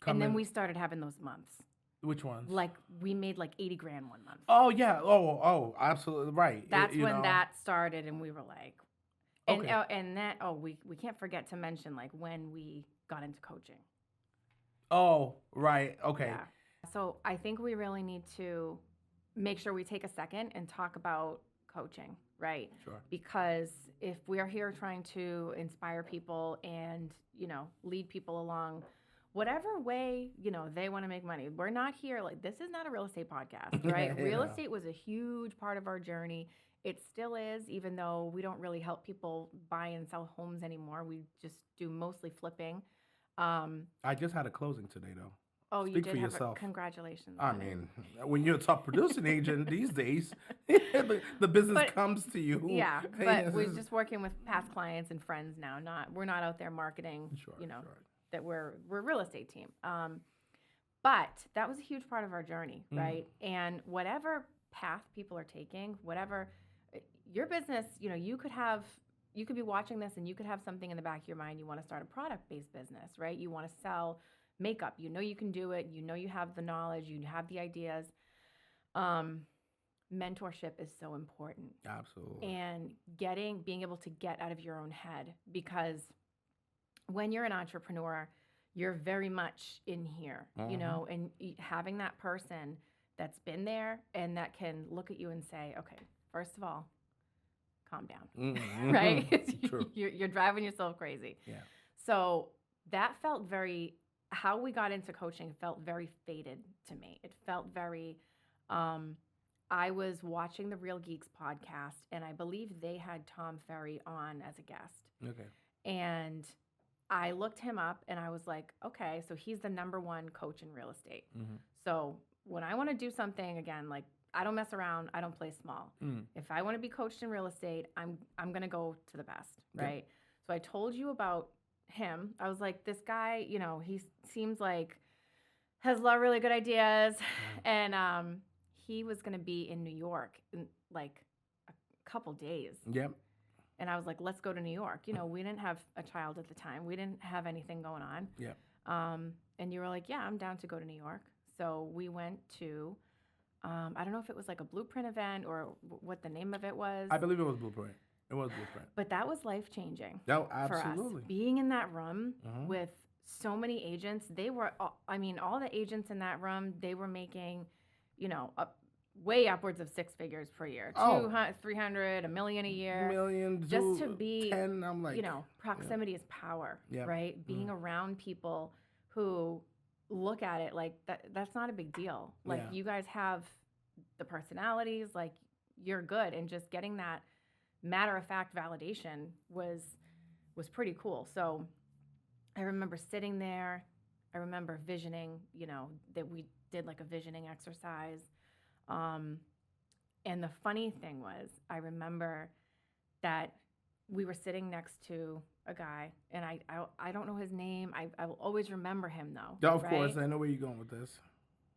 Speaker 1: And then we started having those months.
Speaker 2: Which ones?
Speaker 1: Like we made like 80 grand one month.
Speaker 2: Oh yeah. Oh, absolutely right.
Speaker 1: That's when that started, and we were like, and
Speaker 2: okay.
Speaker 1: We can't forget to mention like when we got into coaching.
Speaker 2: Oh, right. Okay.
Speaker 1: Yeah. So I think we really need to make sure we take a second and talk about coaching, right?
Speaker 2: Sure.
Speaker 1: Because if we are here trying to inspire people and, lead people along whatever way, they want to make money. We're not here this is not a real estate podcast, right?
Speaker 2: Yeah.
Speaker 1: Real estate was a huge part of our journey. It still is, even though we don't really help people buy and sell homes anymore. We just do mostly flipping.
Speaker 2: I just had a closing today, though.
Speaker 1: Oh,
Speaker 2: Speak
Speaker 1: you did
Speaker 2: for
Speaker 1: have
Speaker 2: yourself.
Speaker 1: Congratulations.
Speaker 2: I mean, when you're a top producing agent these days, the business comes to you.
Speaker 1: Yeah, but we're just working with past clients and friends now. We're not out there marketing.
Speaker 2: Sure.
Speaker 1: That we're a real estate team. But that was a huge part of our journey, right? And whatever path people are taking, whatever your business, you could be watching this and you could have something in the back of your mind. You want to start a product-based business, right? You want to sell makeup. You can do it. You have the knowledge. You have the ideas. Mentorship is so important.
Speaker 2: Absolutely.
Speaker 1: And being able to get out of your own head, because when you're an entrepreneur, you're very much in here, and having that person that's been there and that can look at you and say, okay, first of all, calm down, right?
Speaker 2: True.
Speaker 1: You're driving yourself crazy.
Speaker 2: Yeah.
Speaker 1: So that felt how we got into coaching felt very fated to me. It felt very, I was watching the Real Geeks podcast, and I believe they had Tom Ferry on as a guest.
Speaker 2: Okay.
Speaker 1: And I looked him up, and I was like, okay, so he's the #1 coach in real estate. So when I want to do something, again, I don't mess around. I don't play small. If I want to be coached in real estate, I'm going to go to the best, right? So I told you about him. I was like, this guy, he seems like has a lot of really good ideas. And he was going to be in New York in a couple days.
Speaker 2: Yep.
Speaker 1: And I was like, let's go to New York. We didn't have a child at the time. We didn't have anything going on.
Speaker 2: Yep.
Speaker 1: And you were like, yeah, I'm down to go to New York. So we went to, I don't know if it was like a Blueprint event or what the name of it was.
Speaker 2: I believe it was Blueprint. It was Blueprint.
Speaker 1: But that was life-changing
Speaker 2: absolutely.
Speaker 1: for us. Being in that room with so many agents, all the agents in that room, they were making, way upwards of 6 figures per year. 200, 300, $1 million a year. Just to be
Speaker 2: 10, I'm like,
Speaker 1: proximity is power,
Speaker 2: Yep.
Speaker 1: right? Being around people who look at it like that's not a big deal. You guys have the personalities, you're good. And just getting that matter-of-fact validation was pretty cool. So I remember sitting there. I remember visioning, that we did a visioning exercise. And the funny thing was, I remember that we were sitting next to a guy, and I don't know his name. I will always remember him, though.
Speaker 2: Yeah, of course. I know where you're going with this.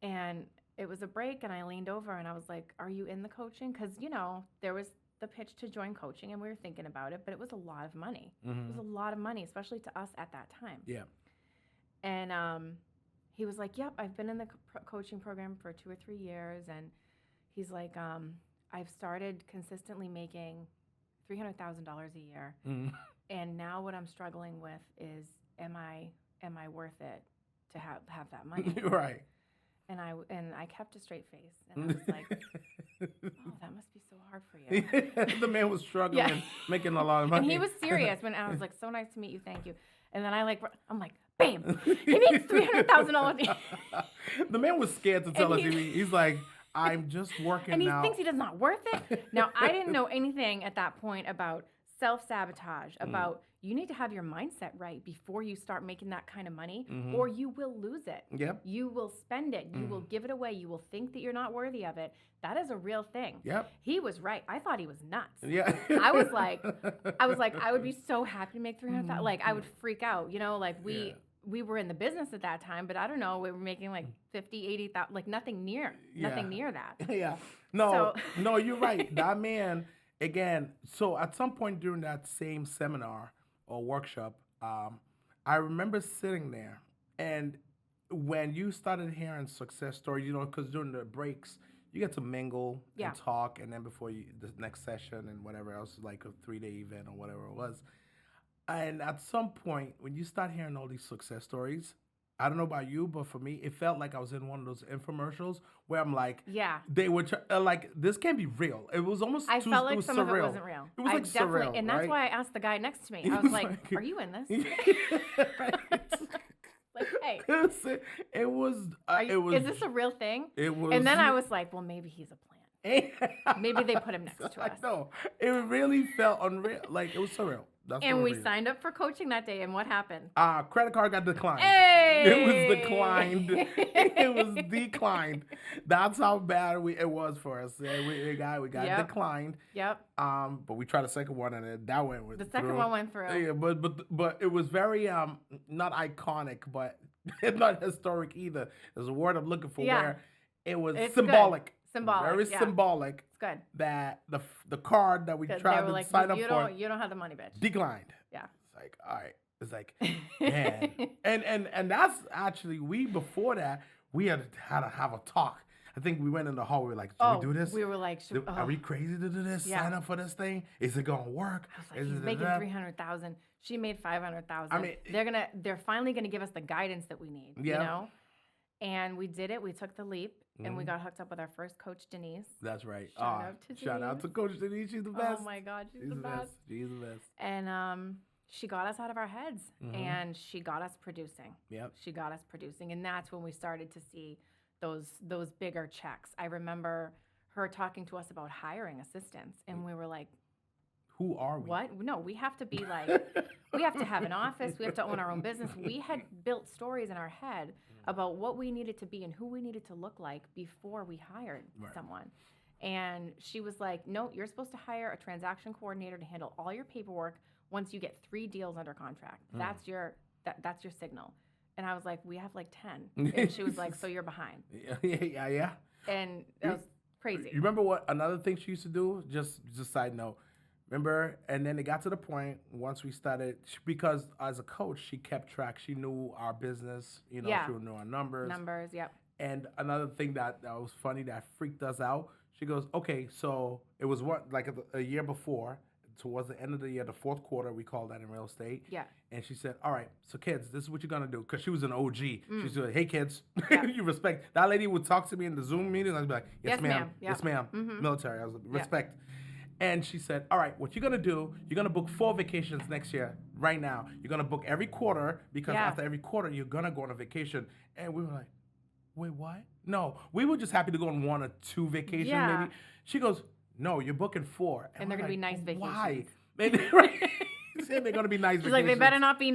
Speaker 1: And it was a break, and I leaned over, and I was like, are you in the coaching? Because, there was the pitch to join coaching, and we were thinking about it, but it was a lot of money. It was a lot of money, especially to us at that time.
Speaker 2: Yeah.
Speaker 1: And he was like, yep, I've been in the coaching program for 2 or 3 years. And he's like, I've started consistently making $300,000 a year. And now what I'm struggling with is, am I worth it to have that money?
Speaker 2: Right.
Speaker 1: And I kept a straight face. And I was like, oh, that must be so hard for you.
Speaker 2: The man was struggling, making a lot of money.
Speaker 1: And he was serious when I was like, so nice to meet you, thank you. And then I'm like, bam, he makes $300,000.
Speaker 2: The man was scared to tell us. He's like, I'm just working
Speaker 1: and he
Speaker 2: now.
Speaker 1: thinks he does not worth it. Now, I didn't know anything at that point about self-sabotage, about you need to have your mindset right before you start making that kind of money, or you will lose it.
Speaker 2: Yep.
Speaker 1: You will spend it. You will give it away. You will think that you're not worthy of it. That is a real thing.
Speaker 2: Yep.
Speaker 1: He was right. I thought he was nuts.
Speaker 2: Yeah.
Speaker 1: I was like, I would be so happy to make 300,000. Like, I would freak out, like we were in the business at that time, but I don't know, we were making like 50, 80,000, like nothing near that.
Speaker 2: Yeah. No, you're right. That man, again, so at some point during that same seminar or workshop, I remember sitting there, and when you started hearing success stories, because during the breaks, you get to mingle and talk, and then before the next session and whatever else, like a 3-day event or whatever it was. And at some point, when you start hearing all these success stories, I don't know about you, but for me, it felt like I was in one of those infomercials where I'm like, they were like, this can't be real. It was almost
Speaker 1: I felt like
Speaker 2: it
Speaker 1: some
Speaker 2: surreal.
Speaker 1: of it wasn't real.
Speaker 2: It was like surreal,
Speaker 1: and that's why I asked the guy next to me. I was like, are you in this? Like, hey,
Speaker 2: it was.
Speaker 1: Is this a real thing?
Speaker 2: It was.
Speaker 1: And then I was like, well, maybe he's a plant. Maybe they put him next to us.
Speaker 2: No, it really felt unreal. Like, it was surreal. That's
Speaker 1: and we signed up for coaching that day, and what happened?
Speaker 2: Credit card got declined.
Speaker 1: Hey!
Speaker 2: It was declined. It was declined. That's how bad it was for us. We got declined.
Speaker 1: Yep.
Speaker 2: But we tried a second one, and that went through.
Speaker 1: The second one went through.
Speaker 2: Yeah, but it was very not iconic, but not historic either. There's a word I'm looking for where it was symbolic.
Speaker 1: Good. Symbolic.
Speaker 2: Very symbolic.
Speaker 1: It's good.
Speaker 2: That the card that we tried to sign up for.
Speaker 1: You don't have the money, bitch.
Speaker 2: Declined.
Speaker 1: Yeah.
Speaker 2: It's like, all right. It's like, man. and that's actually, before that, we had to have a talk. I think we went in the hall. We were like, should we do this?
Speaker 1: We were like,
Speaker 2: are we crazy to do this?
Speaker 1: Yeah.
Speaker 2: Sign up for this thing? Is it gonna work?
Speaker 1: I was like, he's making 300,000. She made 500,000.
Speaker 2: I mean,
Speaker 1: they're finally gonna give us the guidance that we need.
Speaker 2: Yeah.
Speaker 1: And we did it. We took the leap, and we got hooked up with our first coach, Denise.
Speaker 2: That's right.
Speaker 1: Shout
Speaker 2: out to Coach Denise. She's the best.
Speaker 1: Oh my God, she's the best.
Speaker 2: She's the best.
Speaker 1: And she got us out of our heads, and she got us producing.
Speaker 2: Yep.
Speaker 1: She got us producing, and that's when we started to see those bigger checks. I remember her talking to us about hiring assistants, and we were like,
Speaker 2: who are we?
Speaker 1: What? No, we have to be like, we have to have an office. We have to own our own business. We had built stories in our head about what we needed to be and who we needed to look like before we hired someone. And she was like, no, you're supposed to hire a transaction coordinator to handle all your paperwork once you get 3 deals under contract. That's your signal. And I was like, we have like 10. And she was like, so you're behind.
Speaker 2: Yeah.
Speaker 1: And that was crazy.
Speaker 2: You remember what another thing she used to do? Just side note. Remember? And then it got to the point once we started, because as a coach, she kept track. She knew our business. She knew our numbers.
Speaker 1: Numbers, yep.
Speaker 2: And another thing that was funny that freaked us out, she goes, okay, so it was a year before, towards the end of the year, the fourth quarter, we call that in real estate.
Speaker 1: Yeah.
Speaker 2: And she said, all right, so kids, this is what you're going to do. Because she was an OG. She said, hey, kids, you respect. That lady would talk to me in the Zoom meeting. I'd be like, yes, ma'am.
Speaker 1: Yep.
Speaker 2: Yes, ma'am. Military. I was like, respect. And she said, all right, what you're going to do, you're going to book 4 vacations next year right now. You're going to book every quarter because after every quarter, you're going to go on a vacation. And we were like, wait, what? No, we were just happy to go on 1 or 2 vacations maybe. She goes, no, you're booking 4.
Speaker 1: And they're going to be nice vacations.
Speaker 2: Why? They're going to be nice vacations.
Speaker 1: She's like, they better not be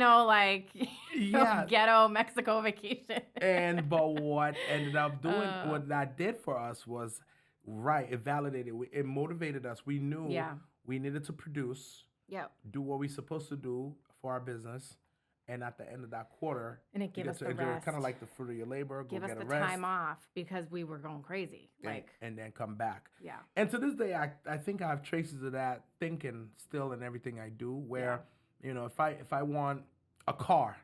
Speaker 1: ghetto Mexico vacation.
Speaker 2: But what ended up doing, what that did for us was, it validated, it motivated us. We knew we needed to produce, do what we're supposed to do for our business, and at the end of that quarter,
Speaker 1: and it gave us the rest.
Speaker 2: Kind of like the fruit of your labor.
Speaker 1: Give us the time off because we were going crazy,
Speaker 2: and then come back.
Speaker 1: Yeah.
Speaker 2: And to this day, I think I have traces of that thinking still in everything I do. Where if I want a car,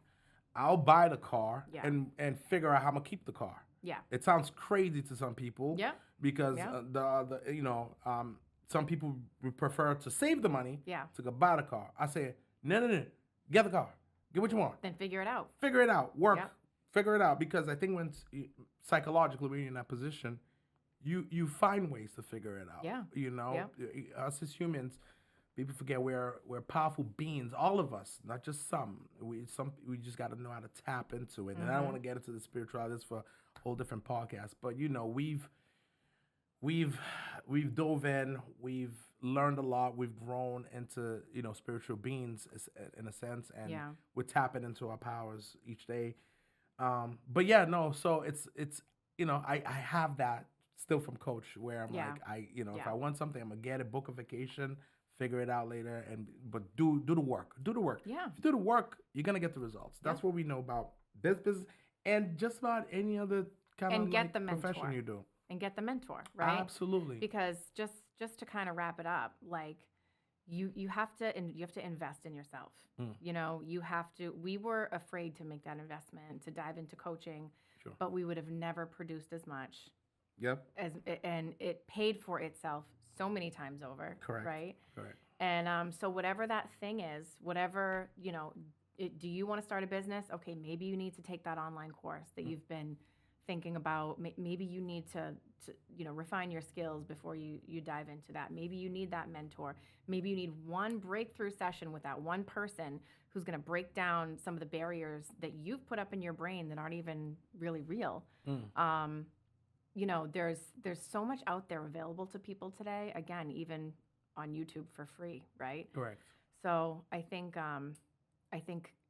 Speaker 2: I'll buy the car and figure out how I'm gonna keep the car.
Speaker 1: Yeah.
Speaker 2: It sounds crazy to some people.
Speaker 1: Yeah.
Speaker 2: Because some people would prefer to save the money to go buy the car. I say, no, get the car. Get what you want.
Speaker 1: Then figure it out.
Speaker 2: Figure it out. Work. Yeah. Figure it out. Because I think psychologically when you're in that position, you find ways to figure it out.
Speaker 1: Yeah.
Speaker 2: Us as humans, people forget we're powerful beings. All of us, not just some. We just got to know how to tap into it. And I don't want to get into the spirituality for a whole different podcast. But we've dove in. We've learned a lot. We've grown into, spiritual beings in a sense, and
Speaker 1: Yeah.
Speaker 2: we're tapping into our powers each day. But yeah, no. So it's I have that still from coach where I'm
Speaker 1: Yeah.
Speaker 2: like if
Speaker 1: Yeah.
Speaker 2: I want something, I'm gonna get it, book a vacation, figure it out later, but do the work. Do the work.
Speaker 1: Yeah.
Speaker 2: If you do the work, you're gonna get the results. That's what we know about this business and just about any other kind of
Speaker 1: get the
Speaker 2: profession
Speaker 1: mentor.
Speaker 2: you do.
Speaker 1: And get the mentor, right?
Speaker 2: Absolutely.
Speaker 1: Because just to kind of wrap it up, like you have to invest in yourself. You have to. We were afraid to make that investment, to dive into coaching,
Speaker 2: Sure.
Speaker 1: but we would have never produced as much.
Speaker 2: Yep.
Speaker 1: And it paid for itself so many times over.
Speaker 2: Correct.
Speaker 1: Right.
Speaker 2: Correct.
Speaker 1: And so whatever that thing is, whatever do you want to start a business? Okay, maybe you need to take that online course that you've been thinking about. Maybe you need to refine your skills before you dive into that. Maybe you need that mentor. Maybe you need one breakthrough session with that one person who's going to break down some of the barriers that you've put up in your brain that aren't even really real. There's so much out there available to people today. Again, even on YouTube for free, right?
Speaker 2: Correct.
Speaker 1: So I think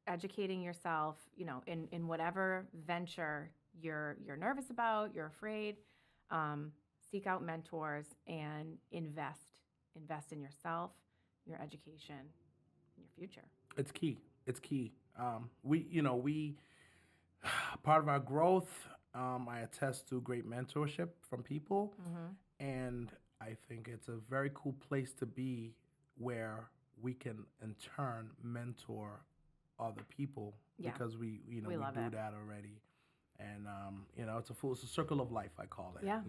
Speaker 1: educating yourself, in whatever venture you're nervous about, you're afraid, seek out mentors and invest in yourself, your education, and your future.
Speaker 2: It's key. It's key. We part of our growth. I attest to great mentorship from people, and I think it's a very cool place to be where we can in turn mentor other people because we do that already. And it's a circle of life, I call it.
Speaker 1: Yeah.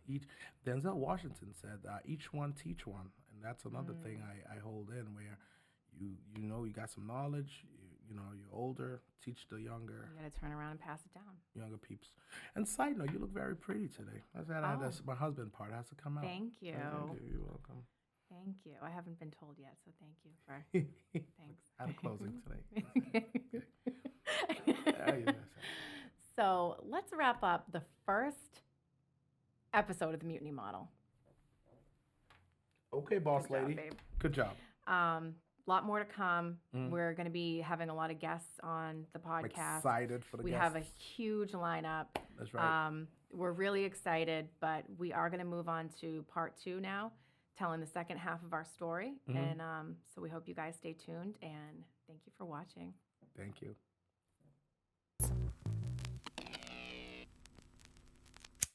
Speaker 2: Each Denzel Washington said, each one teach one, and that's another thing I hold in where you got some knowledge, you're older, teach the younger.
Speaker 1: You got to turn around and pass it down.
Speaker 2: Younger peeps. And side note, you look very pretty today. My husband part has to come out.
Speaker 1: Thank you.
Speaker 2: You're welcome.
Speaker 1: Thank you. I haven't been told yet, so thank you for thanks.
Speaker 2: I had a closing today.
Speaker 1: So let's wrap up the first episode of the Mutiny Model.
Speaker 2: Okay, boss
Speaker 1: Good job,
Speaker 2: lady.
Speaker 1: babe.
Speaker 2: Good job.
Speaker 1: A lot more to come. We're going to be having a lot of guests on the podcast.
Speaker 2: I'm excited for the
Speaker 1: guests. We have a huge lineup.
Speaker 2: That's right.
Speaker 1: We're really excited, but we are going to move on to part 2 now, telling the second half of our story. And so we hope you guys stay tuned, and thank you for watching.
Speaker 2: Thank you.